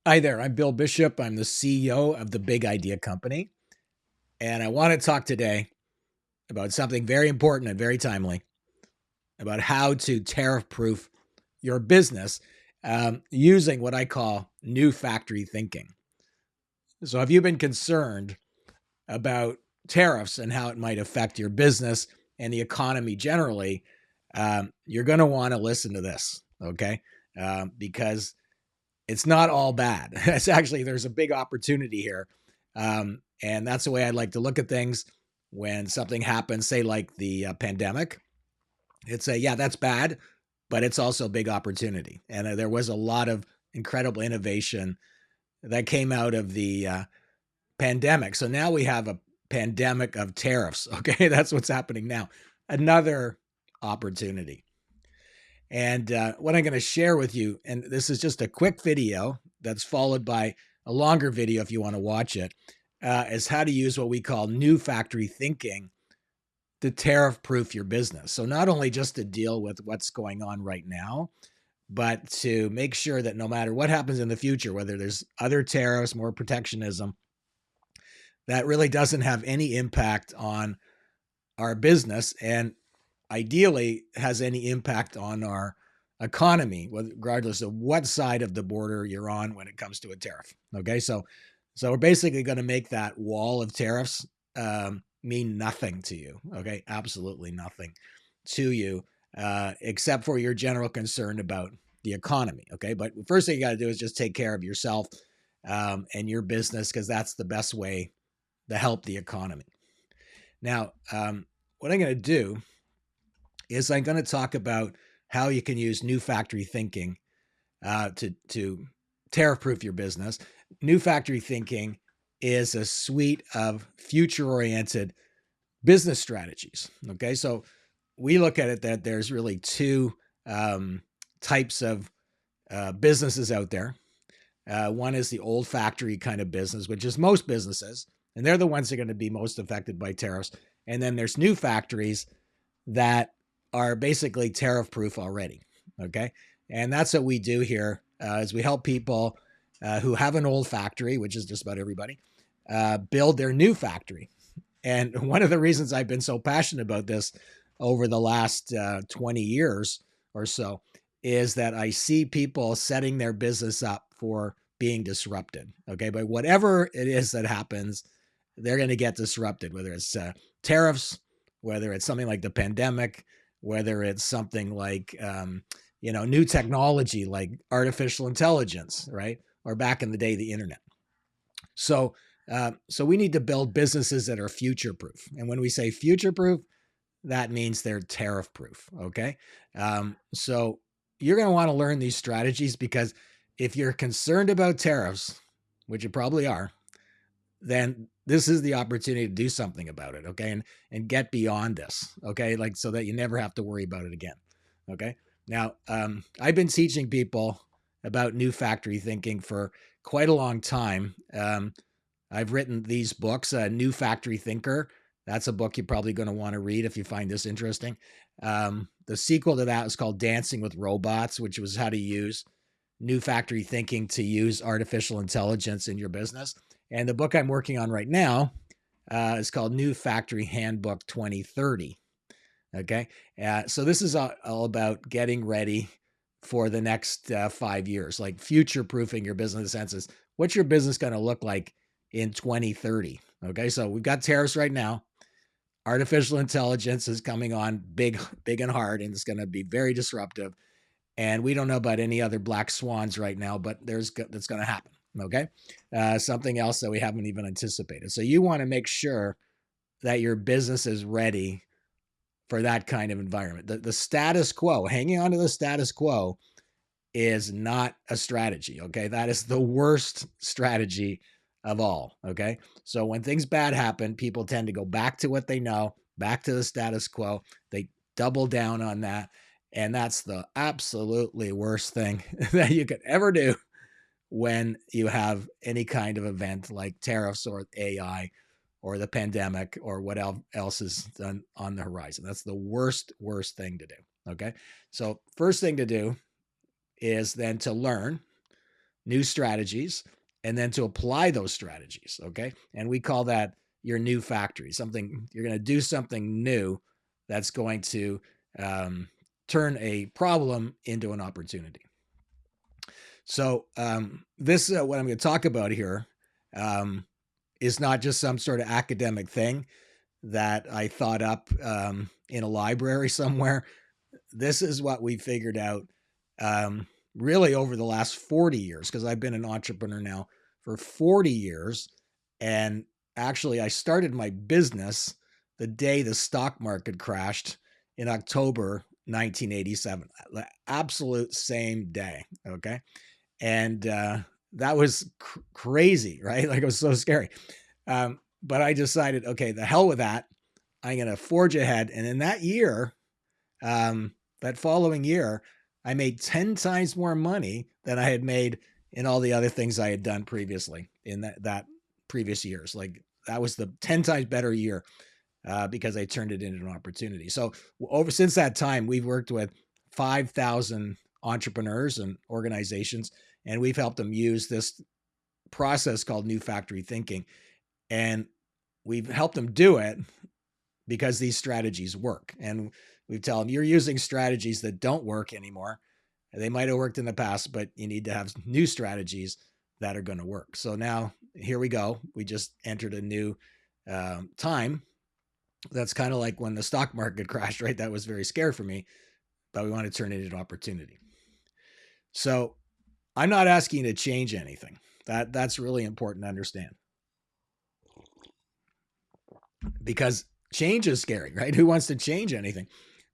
Hi there, I'm Bill Bishop. I'm the CEO of the Big Idea Company. And I want to talk today about something very important and very timely about how to tariff proof your business using what I call new factory thinking. So, have you been concerned about tariffs and how it might affect your business and the economy generally? You're going to want to listen to this, okay? Because it's not all bad. It's actually, there's a big opportunity here. And that's the way I'd like to look at things when something happens, say like the pandemic. It's yeah, that's bad, but it's also a big opportunity. And there was a lot of incredible innovation that came out of the pandemic. So now we have a pandemic of tariffs. Okay. That's what's happening now. Another opportunity. And what I'm going to share with you, and this is just a quick video that's followed by a longer video if you want to watch it, is how to use what we call new factory thinking to tariff proof your business. So, not only just to deal with what's going on right now, but to make sure that no matter what happens in the future, whether there's other tariffs, more protectionism, that really doesn't have any impact on our business and ideally has any impact on our economy, regardless of what side of the border you're on when it comes to a tariff. Okay, so we're basically going to make that wall of tariffs mean nothing to you. Okay, absolutely nothing to you, except for your general concern about the economy. Okay, but the first thing you got to do is just take care of yourself and your business because that's the best way to help the economy. Now, what I'm going to do is I'm going to talk about how you can use new factory thinking to tariff proof your business. New factory thinking is a suite of future oriented business strategies. Okay, so we look at it that there's really two types of businesses out there. One is the old factory kind of business, which is most businesses, and they're the ones that are going to be most affected by tariffs. And then there's new factories that are basically tariff proof already. Okay. And that's what we do here is we help people who have an old factory, which is just about everybody, build their new factory. And one of the reasons I've been so passionate about this over the last 20 years or so is that I see people setting their business up for being disrupted. Okay. But whatever it is that happens, they're going to get disrupted, whether it's tariffs, whether it's something like the pandemic, whether it's something like, new technology like artificial intelligence, right? Or back in the day, the internet. So we need to build businesses that are future proof. And when we say future proof, that means they're tariff proof. Okay. So you're going to want to learn these strategies because if you're concerned about tariffs, which you probably are, then this is the opportunity to do something about it. Okay. And get beyond this. Okay. Like, so that you never have to worry about it again. Okay. Now, I've been teaching people about new factory thinking for quite a long time. I've written these books, New Factory Thinker. That's a book you're probably going to want to read if you find this interesting. The sequel to that is called Dancing with Robots, which was how to use new factory thinking to use artificial intelligence in your business. And the book I'm working on right now is called New Factory Handbook 2030. Okay. So this is all about getting ready for the next 5 years, like future proofing your business in the sense is what's your business going to look like in 2030? Okay. So we've got tariffs right now. Artificial intelligence is coming on big and hard, and it's going to be very disruptive. And we don't know about any other black swans right now, but that's going to happen. Okay. Something else that we haven't even anticipated. So you want to make sure that your business is ready for that kind of environment. The status quo, hanging on to the status quo is not a strategy. Okay. That is the worst strategy of all. Okay. So when things bad happen, people tend to go back to what they know, back to the status quo. They double down on that. And that's the absolutely worst thing that you could ever do when you have any kind of event like tariffs or AI or the pandemic or what else is on the horizon. That's the worst thing to do. Okay. So first thing to do is then to learn new strategies, and then to apply those strategies. Okay. And we call that your new factory. Something you're going to do something new that's going to turn a problem into an opportunity. So this what I'm going to talk about here is not just some sort of academic thing that I thought up in a library somewhere. This is what we figured out really over the last 40 years, because I've been an entrepreneur now for 40 years. And actually, I started my business the day the stock market crashed in October 1987. The absolute same day. Okay. And that was crazy, right? Like, it was so scary. But I decided, okay, the hell with that. I'm going to forge ahead. And in that year, that following year, I made 10 times more money than I had made in all the other things I had done previously in that previous years. Like, that was the 10 times better year because I turned it into an opportunity. So since that time, we've worked with 5,000 entrepreneurs and organizations, and we've helped them use this process called new factory thinking. And we've helped them do it because these strategies work. And we tell them, you're using strategies that don't work anymore. They might have worked in the past, but you need to have new strategies that are going to work. So now here we go. We just entered a new time. That's kind of like when the stock market crashed, right? That was very scary for me, but we want to turn it into opportunity. So I'm not asking you to change anything. That's really important to understand, because change is scary, right? Who wants to change anything?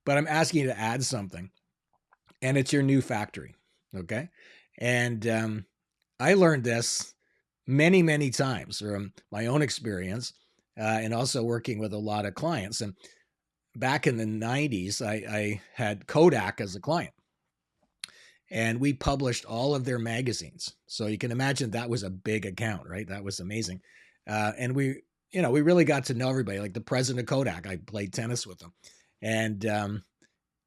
But I'm asking you to add something, and it's your new factory. Okay. And I learned this many, many times from my own experience and also working with a lot of clients. And back in the 90s, I had Kodak as a client, and we published all of their magazines. So you can imagine that was a big account, right? That was amazing. And we really got to know everybody, like the president of Kodak. I played tennis with them. And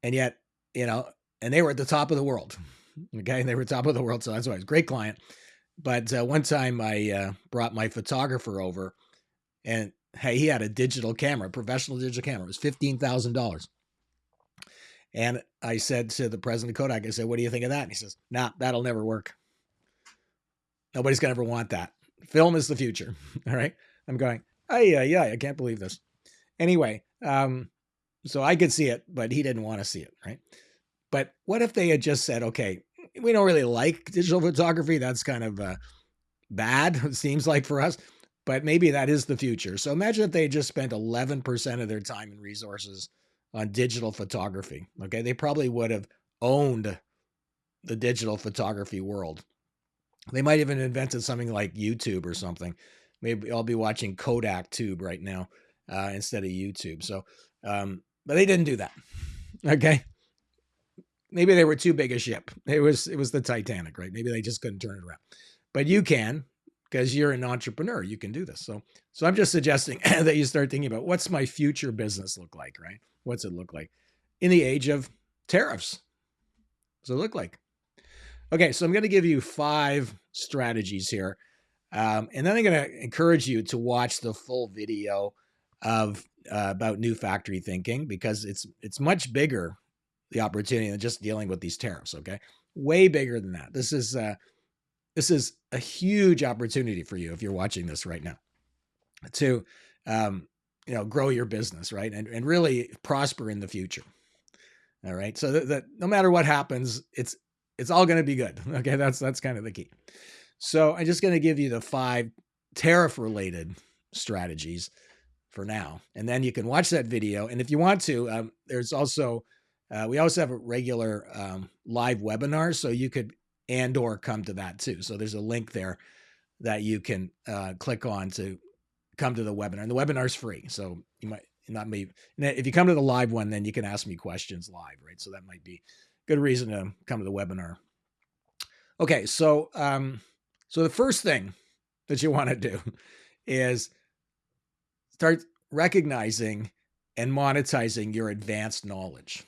yet, and they were at the top of the world. Okay. And they were top of the world. So that's why I was a great client. But one time I brought my photographer over, and hey, he had a digital camera, professional digital camera. It was $15,000. And I said to the president of Kodak, I said, what do you think of that? And he says, nah, that'll never work. Nobody's going to ever want that. Film is the future. All right. I'm going, yeah, I can't believe this. Anyway, so I could see it, but he didn't want to see it, right? But what if they had just said, okay, we don't really like digital photography. That's kind of bad, it seems like, for us, but maybe that is the future. So imagine if they just spent 11% of their time and resources on digital photography. Okay. They probably would have owned the digital photography world. They might even invented something like YouTube or something. Maybe I'll be watching Kodak Tube right now instead of YouTube. So, but they didn't do that. Okay. Maybe they were too big a ship. It was the Titanic, right? Maybe they just couldn't turn it around. But you can, because you're an entrepreneur. You can do this. So I'm just suggesting that you start thinking about, what's my future business look like, right? What's it look like in the age of tariffs? What's it look like? Okay, so I'm going to give you 5 strategies here. And then I'm going to encourage you to watch the full video of about new factory thinking, because it's much bigger, the opportunity, than just dealing with these tariffs. Okay, way bigger than that. This is a huge opportunity for you if you're watching this right now to grow your business, right, and really prosper in the future. All right, so that no matter what happens, it's all going to be good. Okay, that's kind of the key. So I'm just going to give you the 5 tariff-related strategies for now, and then you can watch that video. And if you want to, there's also we also have a regular live webinar, so you could or come to that too. So there's a link there that you can click on to come to the webinar, and the webinar is free. So you might not be, if you come to the live one, then you can ask me questions live, right? So that might be a good reason to come to the webinar. Okay, so so the first thing that you want to do is start recognizing and monetizing your advanced knowledge.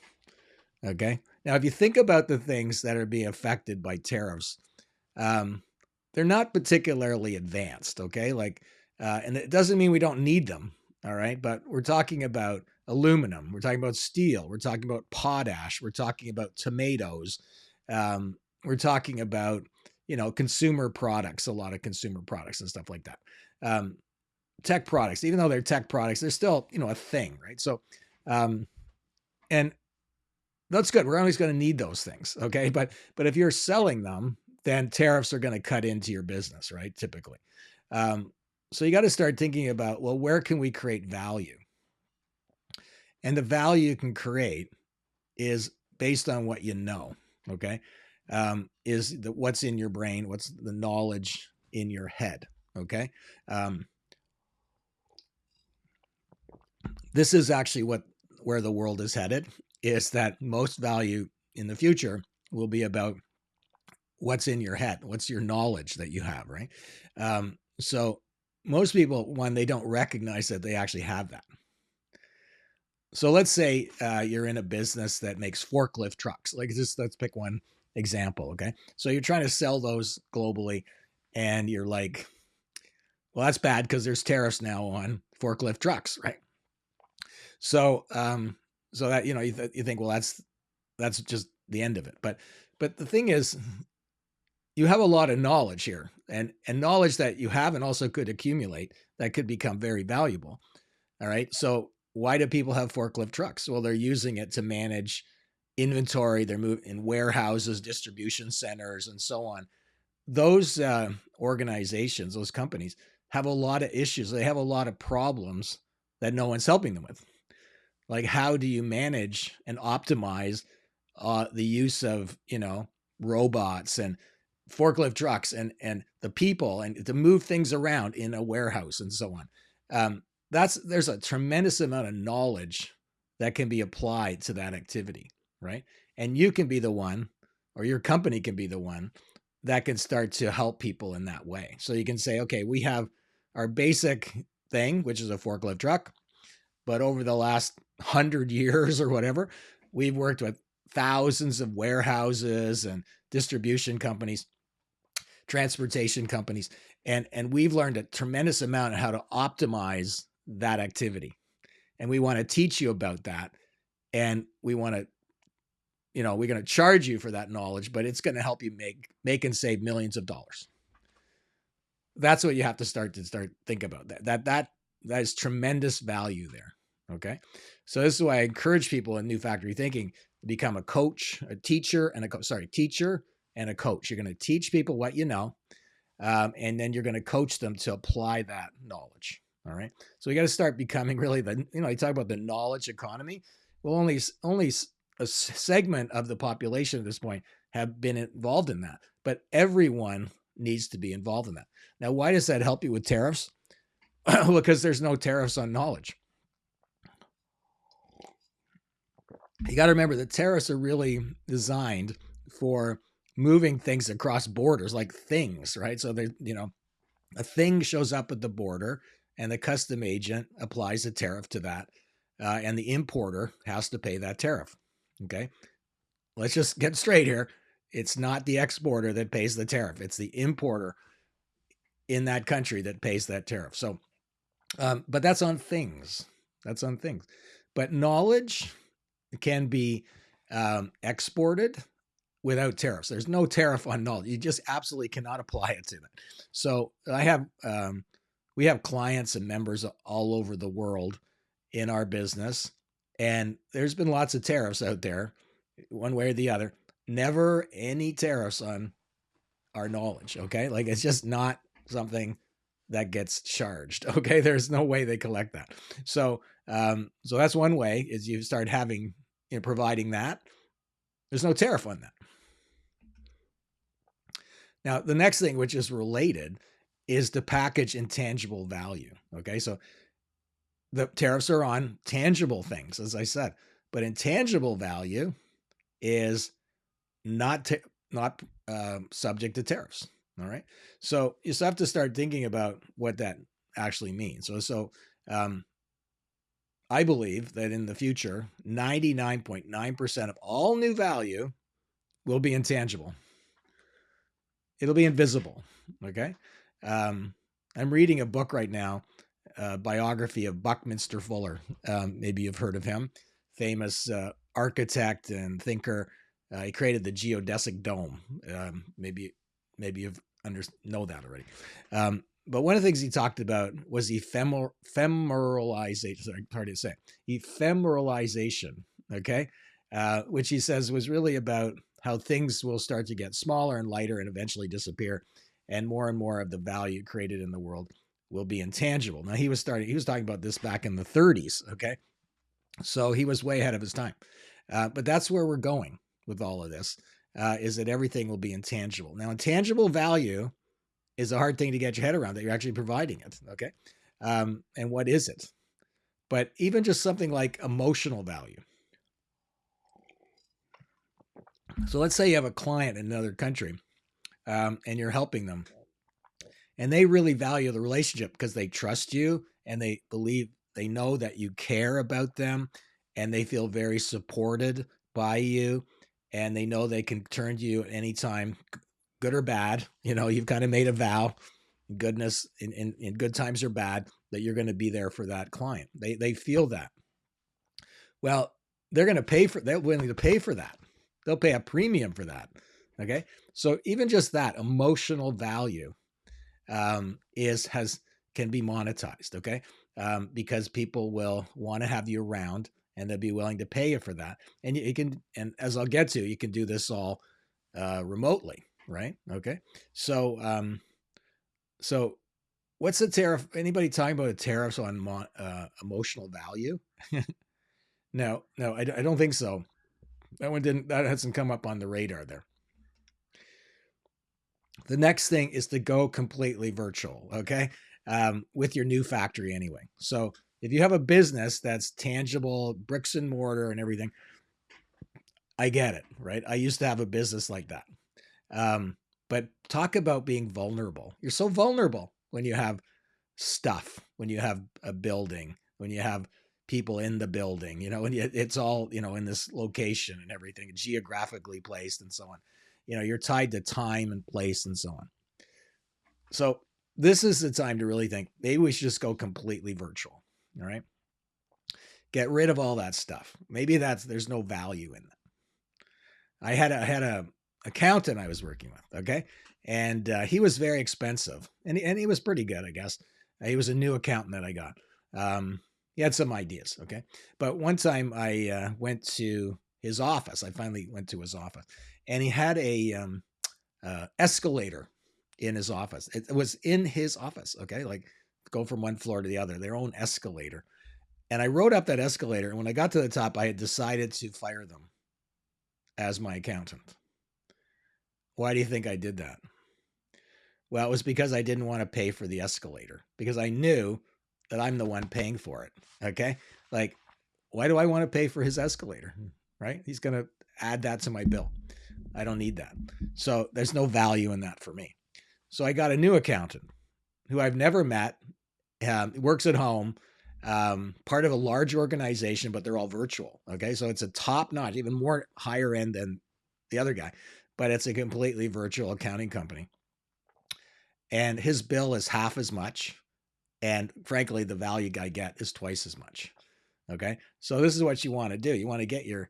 Okay. Now, if you think about the things that are being affected by tariffs, they're not particularly advanced. Okay. And it doesn't mean we don't need them. All right. But we're talking about aluminum. We're talking about steel. We're talking about potash. We're talking about tomatoes. We're talking about, consumer products, a lot of consumer products and stuff like that. Tech products, even though they're tech products, they're still, a thing, right? So, and that's good. We're always going to need those things. Okay. But if you're selling them, then tariffs are going to cut into your business, right? Typically. So you got to start thinking about, well, where can we create value? And the value you can create is based on what you know. Okay. What's in your brain? What's the knowledge in your head? Okay. This is actually where the world is headed, is that most value in the future will be about what's in your head, what's your knowledge that you have, right? So most people, when they don't recognize that they actually have that. So let's say you're in a business that makes forklift trucks. Let's pick one example, okay? So you're trying to sell those globally, and you're like, well, that's bad because there's tariffs now on forklift trucks, right? So, so that you think, well, that's just the end of it. But the thing is, you have a lot of knowledge here, and knowledge that you have and also could accumulate that could become very valuable. All right. So why do people have forklift trucks? Well, they're using it to manage inventory. They're moving in warehouses, distribution centers, and so on. Those organizations, those companies have a lot of issues. They have a lot of problems that no one's helping them with. Like, how do you manage and optimize the use of, robots and forklift trucks and the people, and to move things around in a warehouse and so on. There's a tremendous amount of knowledge that can be applied to that activity, right? And you can be the one, or your company can be the one that can start to help people in that way. So you can say, okay, we have our basic thing, which is a forklift truck, but over the last 100 years or whatever, we've worked with thousands of warehouses and distribution companies, transportation companies, and we've learned a tremendous amount of how to optimize that activity. And we want to teach you about that. And we want to, we're going to charge you for that knowledge, but it's going to help you make and save millions of dollars. That's what you have to start think about. That is tremendous value there. Okay. So this is why I encourage people in new factory thinking to become a coach, a teacher, and teacher and a coach. You're going to teach people what you know, and then you're going to coach them to apply that knowledge. All right. So we got to start becoming really you talk about the knowledge economy. Well, only a segment of the population at this point have been involved in that, but everyone needs to be involved in that. Now, why does that help you with tariffs? Because there's no tariffs on knowledge. You got to remember that tariffs are really designed for moving things across borders, like things, right? So a thing shows up at the border, and the custom agent applies a tariff to that, and the importer has to pay that tariff. Okay, let's just get straight here. It's not the exporter that pays the tariff. It's the importer in that country that pays that tariff. So, but that's on things. That's on things. But knowledge can be exported without tariffs. There's no tariff on knowledge. You just absolutely cannot apply it to that. So we have clients and members all over the world in our business, and there's been lots of tariffs out there, one way or the other. Never any tariffs on our knowledge. Okay, like it's just not something that gets charged. Okay, there's no way they collect that. So so that's one way, is you start having providing that. There's no tariff on that. Now, the next thing, which is related, is to package intangible value. Okay, so the tariffs are on tangible things, as I said, but intangible value is not subject to tariffs. All right, so you just have to start thinking about what that actually means. So I believe that in the future, 99.9% of all new value will be intangible. It'll be invisible. Okay. I'm reading a book right now, biography of Buckminster Fuller. Maybe you've heard of him, famous architect and thinker. He created the geodesic dome. Maybe you've know that already. But one of the things he talked about was ephemeralization. Sorry, hard to say. Ephemeralization. Okay, which he says was really about how things will start to get smaller and lighter and eventually disappear, and more of the value created in the world will be intangible. Now he was talking about this back in the 30s. Okay, so he was way ahead of his time. But that's where we're going with all of this, is that everything will be intangible. Now, intangible value is a hard thing to get your head around, that you're actually providing it. Okay, and what is it? But even just something like emotional value. So let's say you have a client in another country, and you're helping them, and they really value the relationship because they trust you and they know that you care about them, and they feel very supported by you, and they know they can turn to you at any time, good or bad. You've kind of made a vow, goodness, in good times or bad, that you're going to be there for that client. They feel that. Well, they're willing to pay for that. They'll pay a premium for that. Okay. So even just that emotional value can be monetized. Okay. Because people will want to have you around, and they'll be willing to pay you for that. And and as I'll get to, you can do this all remotely. Right. Okay. So, so what's the tariff? Anybody talking about tariffs on emotional value? No, I don't think so. That hasn't come up on the radar there. The next thing is to go completely virtual. Okay. With your new factory anyway. So if you have a business that's tangible, bricks and mortar and everything, I get it, right? I used to have a business like that. But talk about being vulnerable. You're so vulnerable when you have stuff, when you have a building, when you have people in the building, when it's all, in this location and everything, geographically placed and so on. You're tied to time and place and so on. So this is the time to really think, maybe we should just go completely virtual. All right. Get rid of all that stuff. Maybe there's no value in that. I had a accountant I was working with. Okay. And he was very expensive, and he was pretty good, I guess. He was a new accountant that I got. He had some ideas. Okay. But one time I went to his office. I finally went to his office, and he had a escalator in his office. It was in his office. Okay. Like, go from one floor to the other, their own escalator. And I rode up that escalator. And when I got to the top, I had decided to fire them as my accountant. Why do you think I did that? Well, it was because I didn't want to pay for the escalator, because I knew that I'm the one paying for it. Okay. Like, why do I want to pay for his escalator? Right. He's going to add that to my bill. I don't need that. So there's no value in that for me. So I got a new accountant who I've never met, works at home, part of a large organization, but they're all virtual. Okay. So it's a top notch, even more higher end than the other guy, but it's a completely virtual accounting company. And his bill is half as much. And frankly, the value I get is twice as much. Okay. So this is what you want to do. You want to get your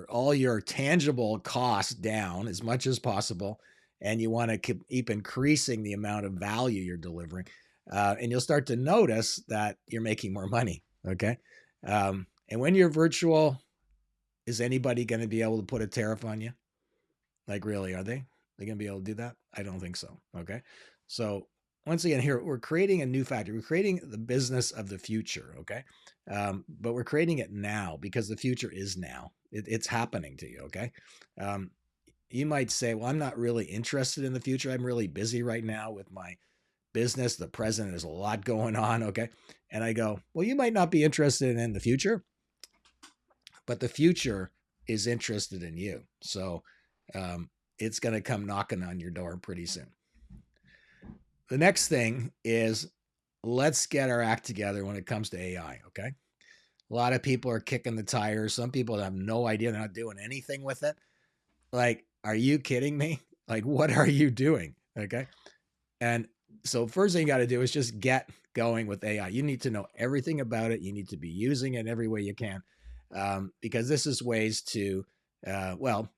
all your tangible costs down as much as possible. And you want to keep increasing the amount of value you're delivering. And you'll start to notice that you're making more money. Okay. And when you're virtual, is anybody going to be able to put a tariff on you? Like, really, are they? They going to be able to do that? I don't think so. Okay. So once again, here we're creating a new factory. We're creating the business of the future. Okay. But we're creating it now, because the future is now. It's happening to you. Okay. You might say, well, I'm not really interested in the future. I'm really busy right now with my business. The present, there's a lot going on. Okay. And I go, well, you might not be interested in the future, but the future is interested in you. So it's going to come knocking on your door pretty soon. The next thing is, let's get our act together when it comes to AI. Okay. A lot of people are kicking the tires. Some people have no idea. They're not doing anything with it. Like, are you kidding me? Like, what are you doing? Okay. And so first thing you got to do is just get going with AI. You need to know everything about it. You need to be using it every way you can, because this is ways to, well,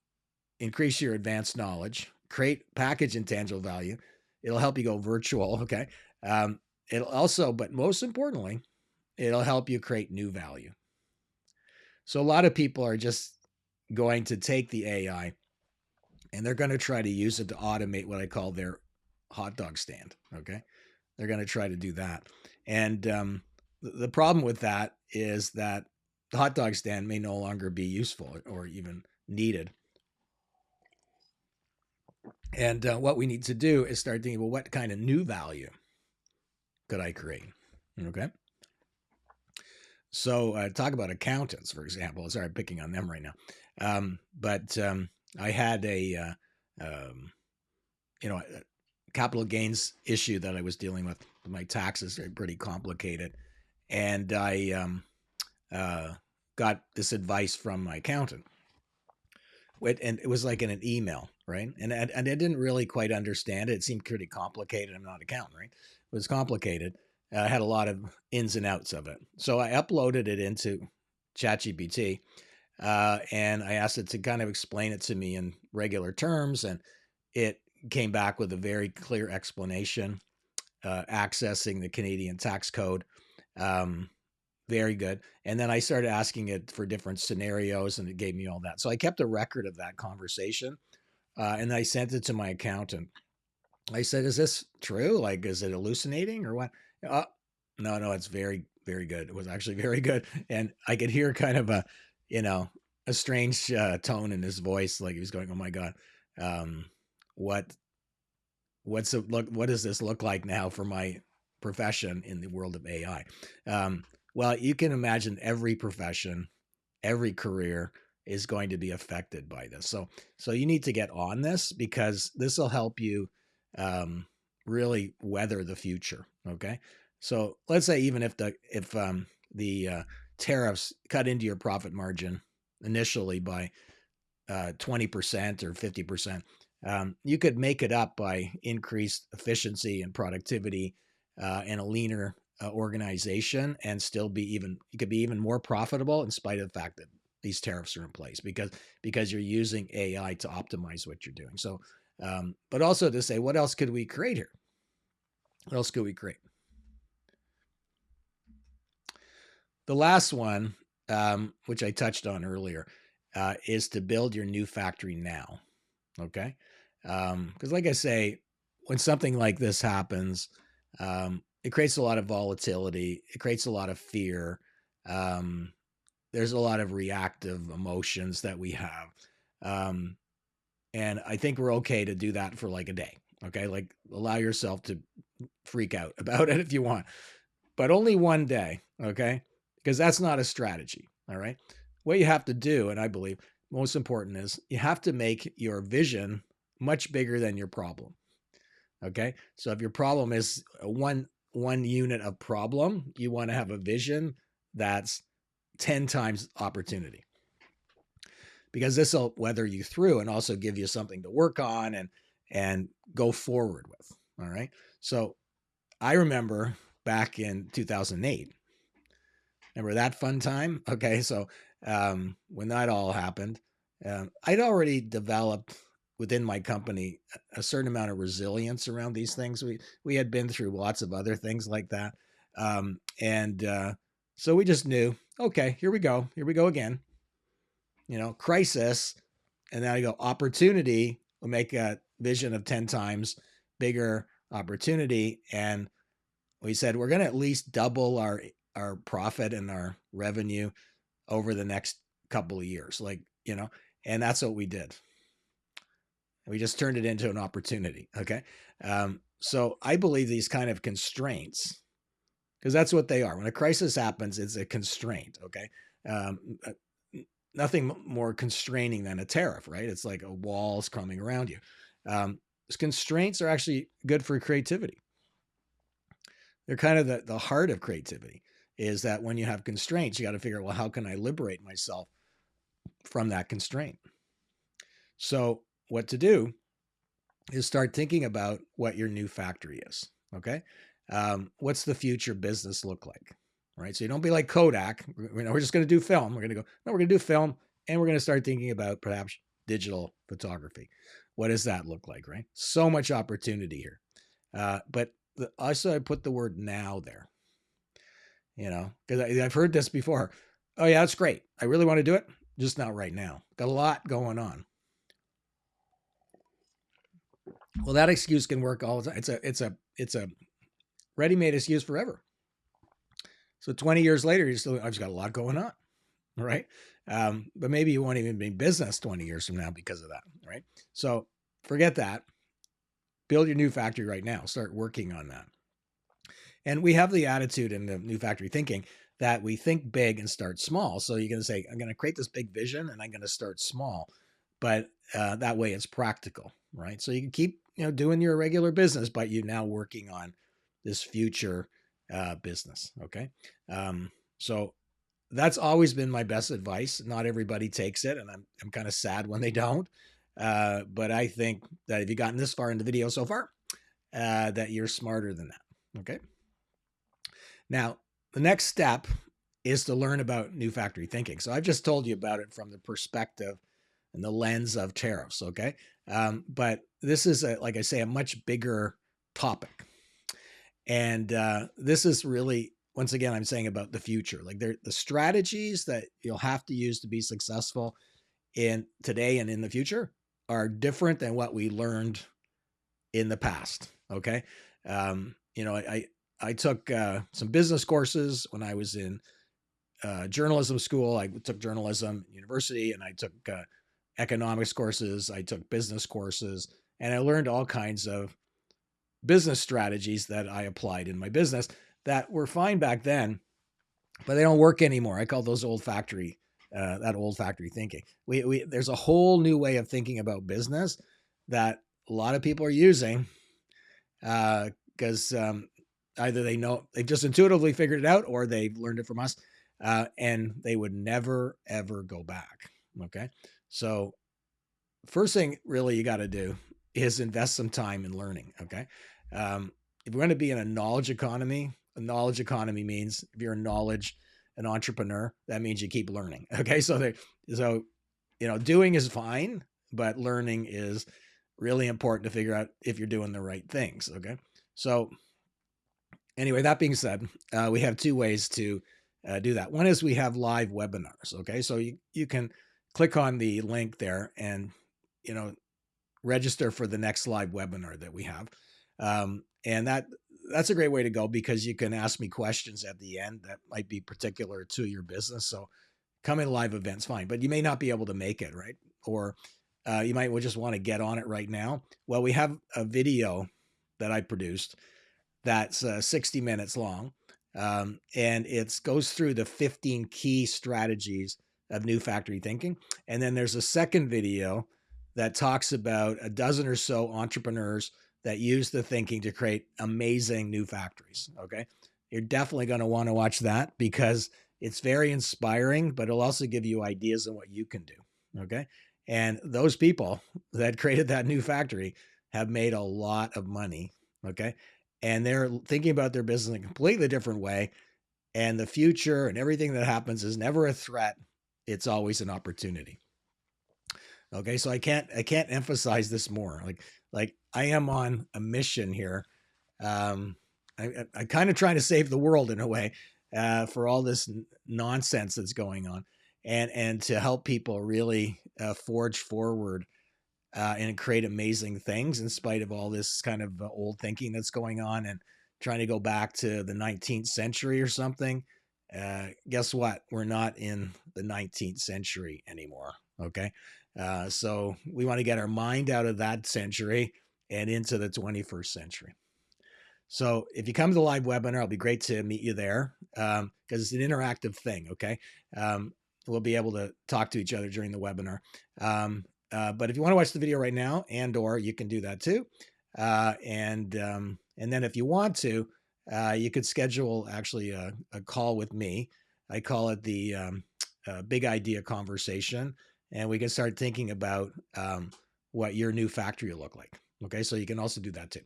increase your advanced knowledge, create package intangible value. It'll help you go virtual. Okay. Um, it'll also, but most importantly, it'll help you create new value. So a lot of people are just going to take the AI and they're going to try to use it to automate what I call their hot dog stand. Okay. They're going to try to do that. And the problem with that is that the hot dog stand may no longer be useful or even needed. And what we need to do is start thinking, well, what kind of new value could I create? Okay. So talk about accountants, for example. Sorry, I'm picking on them right now. But I had a capital gains issue that I was dealing with. My taxes are pretty complicated. And I got this advice from my accountant. And it was like in an email, right? And I didn't really quite understand it. It seemed pretty complicated. I'm not an accountant, right? It was complicated. I had a lot of ins and outs of it. So I uploaded it into ChatGPT, and I asked it to kind of explain it to me in regular terms. And it came back with a very clear explanation, accessing the Canadian tax code. Very good. And then I started asking it for different scenarios and it gave me all that. So I kept a record of that conversation, and I sent it to my accountant. I said, is this true? Like, is it hallucinating or what? Uh, no, it's very, very good. It was actually very good. And I could hear kind of you know, a strange tone in his voice. Like he was going, oh my God, um, what, what does this look like now for my profession in the world of AI? Well, you can imagine every profession, every career is going to be affected by this. So you need to get on this because this will help you really weather the future. Okay. So let's say even if the tariffs cut into your profit margin initially by 20% or 50%, you could make it up by increased efficiency and productivity and a leaner organization, and still be you could be even more profitable in spite of the fact that these tariffs are in place because you're using AI to optimize what you're doing. So, but also to say, what else could we create here? What else could we create? The last one, which I touched on earlier, is to build your new factory now. Okay. Because like I say, when something like this happens, it creates a lot of volatility. It creates a lot of fear. Um, there's a lot of reactive emotions that we have. Um, and I think we're okay to do that for like a day. Okay. Like allow yourself to freak out about it if you want, but only one day. Okay. Because that's not a strategy. All right. What you have to do, and I believe most important, is you have to make your vision much bigger than your problem. Okay. So if your problem is one unit of problem, you want to have a vision that's 10 times opportunity, because this will weather you through and also give you something to work on and go forward with. All right. So I remember back in 2008. Remember that fun time? Okay. So when that all happened, I'd already developed within my company a certain amount of resilience around these things. We had been through lots of other things like that, and so we just knew, okay, here we go again. Crisis, and then I go opportunity. Will make a vision of 10 times bigger opportunity, and we said we're going to at least double our profit and our revenue over the next couple of years, and that's what we did. We just turned it into an opportunity. Okay. So I believe these kind of constraints, because that's what they are. When a crisis happens, it's a constraint. Okay. Um, Nothing more constraining than a tariff, right? It's like a wall's coming around you. Constraints are actually good for creativity. They're kind of the heart of creativity, is that when you have constraints, you got to figure out, well, how can I liberate myself from that constraint? So what to do is start thinking about what your new factory is. Okay. What's the future business look like? Right. So you don't be like Kodak. We're just going to do film. We're going to go, no, we're going to do film, and we're going to start thinking about perhaps digital photography. What does that look like? Right. So much opportunity here. But also I put the word now there, because I've heard this before. Oh yeah, that's great. I really want to do it. Just not right now. Got a lot going on. Well, that excuse can work all the time. It's a ready-made excuse forever. So 20 years later, I've just got a lot going on, right? But maybe you won't even be in business 20 years from now because of that, right? So forget that. Build your new factory right now. Start working on that. And we have the attitude in the new factory thinking that we think big and start small. So you're going to say, I'm going to create this big vision and I'm going to start small. But that way it's practical, right? So you can keep doing your regular business, but you're now working on this future business. Okay. So that's always been my best advice. Not everybody takes it, and I'm kind of sad when they don't. But I think that if you've gotten this far in the video so far, that you're smarter than that. Okay. Now, the next step is to learn about new factory thinking. So I've just told you about it from the perspective and the lens of tariffs. Okay. But this is, like I say, a much bigger topic. And this is really, once again, I'm saying about the future. Like the strategies that you'll have to use to be successful in today and in the future are different than what we learned in the past. Okay. I took some business courses when I was in journalism school. I took journalism university, and I took economics courses. I took business courses, and I learned all kinds of business strategies that I applied in my business that were fine back then, but they don't work anymore. I call those old factory thinking. There's a whole new way of thinking about business that a lot of people are using because either they've just intuitively figured it out, or they've learned it from us, and they would never, ever go back. Okay. So first thing really you got to do is invest some time in learning. Okay. If we're going to be in a knowledge economy means if you're an entrepreneur, that means you keep learning. Okay. So doing is fine, but learning is really important to figure out if you're doing the right things. Okay. So anyway, that being said, we have two ways to do that. One is we have live webinars. Okay. So you can click on the link there and, register for the next live webinar that we have. And that's a great way to go because you can ask me questions at the end that might be particular to your business. So come in live events, fine, but you may not be able to make it, right? Or you might just want to get on it right now. Well, we have a video that I produced that's 60 minutes long. And it goes through the 15 key strategies of new factory thinking. And then there's a second video that talks about a dozen or so entrepreneurs that use the thinking to create amazing new factories. Okay. You're definitely going to want to watch that because it's very inspiring, but it'll also give you ideas on what you can do. Okay. And those people that created that new factory have made a lot of money. Okay. And they're thinking about their business in a completely different way. And the future and everything that happens is never a threat. It's always an opportunity. Okay. So I can't emphasize this more. Like I am on a mission here. I kind of trying to save the world in a way, for all this nonsense that's going on, and to help people really forge forward and create amazing things in spite of all this kind of old thinking that's going on and trying to go back to the 19th century or something. Guess what? We're not in the 19th century anymore. Okay. So we want to get our mind out of that century and into the 21st century. So if you come to the live webinar, it'll be great to meet you there because it's an interactive thing. Okay. We'll be able to talk to each other during the webinar. But if you want to watch the video right now, or you can do that too. And then if you want to, you could schedule actually a call with me. I call it the big idea conversation, and we can start thinking about what your new factory will look like. Okay, so you can also do that too.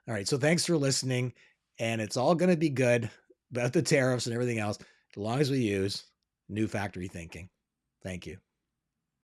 All right, so thanks for listening, and it's all going to be good about the tariffs and everything else as long as we use new factory thinking. Thank you.